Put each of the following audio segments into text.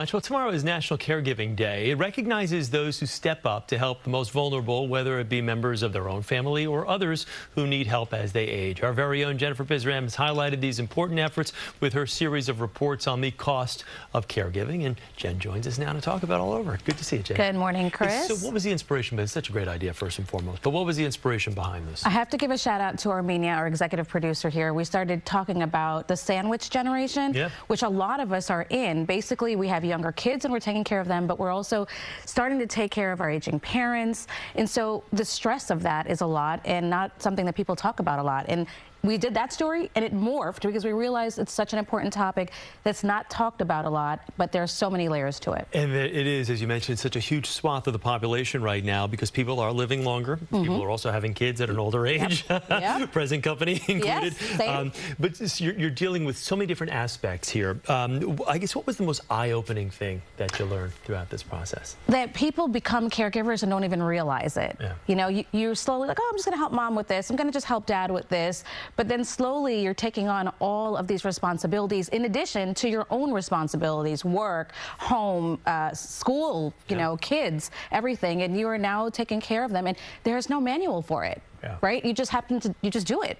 Well, tomorrow is National Caregiving Day. It recognizes those who step up to help the most vulnerable, whether it be members of their own family or others who need help as they age. Our very own Jennifer Bisram has highlighted these important efforts with her series of reports on the cost of caregiving. And Jen joins us now to talk about all over it. Good to see you, Jen. Good morning, Chris. So what was the inspiration? It's such a great idea, first and foremost. But what was the inspiration behind this? I have to give a shout out to Armenia, our executive producer here. We started talking about the sandwich generation, which a lot of us are in. Basically, we have younger kids and we're taking care of them, but we're also starting to take care of our aging parents. And so the stress of that is a lot and not something that people talk about a lot. And we did that story and it morphed because we realized it's such an important topic that's not talked about a lot, but there are so many layers to it. And it is, as you mentioned, such a huge swath of the population right now because people are living longer. People are also having kids at an older age, present company included. Yes, but you're dealing with so many different aspects here. I guess what was the most eye-opening thing that you learned throughout this process? That people become caregivers and don't even realize it. You know, you're slowly like, oh, I'm just going to help mom with this. I'm going to just help dad with this. But then slowly you're taking on all of these responsibilities in addition to your own responsibilities, work, home, school, you know, kids, everything. And you are now taking care of them. And there's no manual for it, right? You just you just do it.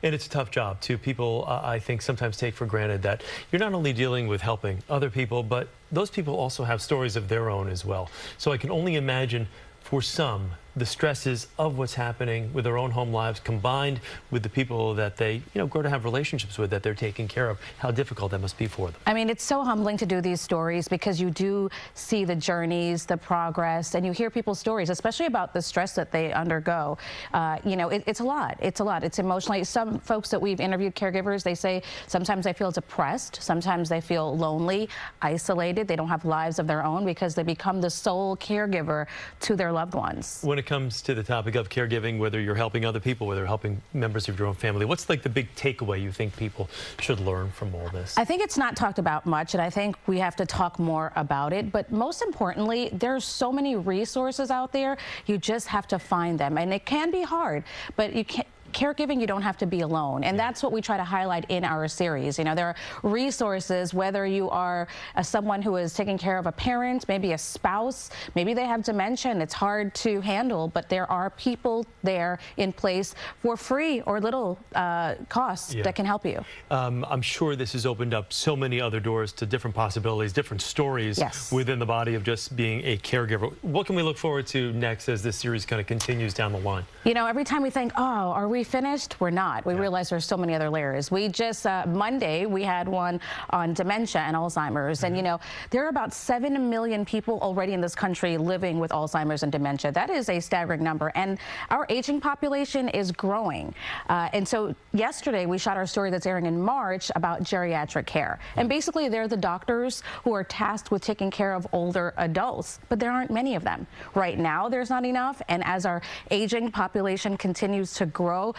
And it's a tough job, too. People, I think, sometimes take for granted that you're not only dealing with helping other people, but those people also have stories of their own as well. So I can only imagine for some, the stresses of what's happening with their own home lives combined with the people that they, grow to have relationships with that they're taking care of, how difficult that must be for them. I mean, it's so humbling to do these stories because you do see the journeys, the progress, and you hear people's stories, especially about the stress that they undergo. It's a lot. It's a lot. It's emotionally. Some folks that we've interviewed, caregivers, they say sometimes they feel depressed, sometimes they feel lonely, isolated. They don't have lives of their own because they become the sole caregiver to their loved ones. When it comes to the topic of caregiving, whether you're helping other people, whether you're helping members of your own family, what's like the big takeaway you think people should learn from all this? I think it's not talked about much, and I think we have to talk more about it. But most importantly, there's so many resources out there. You just have to find them, and it can be hard, but you can't. Caregiving, you don't have to be alone, and that's what we try to highlight in our series. You know, there are resources, whether you are someone who is taking care of a parent, maybe a spouse, maybe they have dementia and it's hard to handle, but there are people there in place for free or little cost that can help you. I'm sure this has opened up so many other doors to different possibilities, different stories within the body of just being a caregiver. What can we look forward to next as this series kind of continues down the line? You know, every time we think, oh, are we finished? We're not. We realize there's so many other layers. We just, Monday, we had one on dementia and Alzheimer's. And, there are about 7 million people already in this country living with Alzheimer's and dementia. That is a staggering number. And our aging population is growing. And so yesterday, we shot our story that's airing in March about geriatric care. And basically, they're the doctors who are tasked with taking care of older adults. But there aren't many of them. Right now, there's not enough. And as our aging population continues to grow,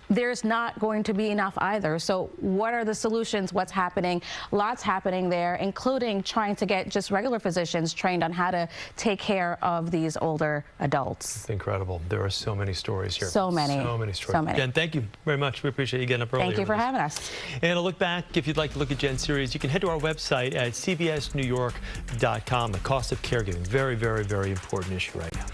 there's not going to be enough either. So what are the solutions? What's happening? Lots happening there, including trying to get just regular physicians trained on how to take care of these older adults. It's incredible. There are so many stories here. So many. So many stories. So many. Jen, thank you very much. We appreciate you getting up early. Thank you for having us. And a look back, if you'd like to look at Jen's series, you can head to our website at cbsnewyork.com. The cost of caregiving. Very, very, very important issue right now.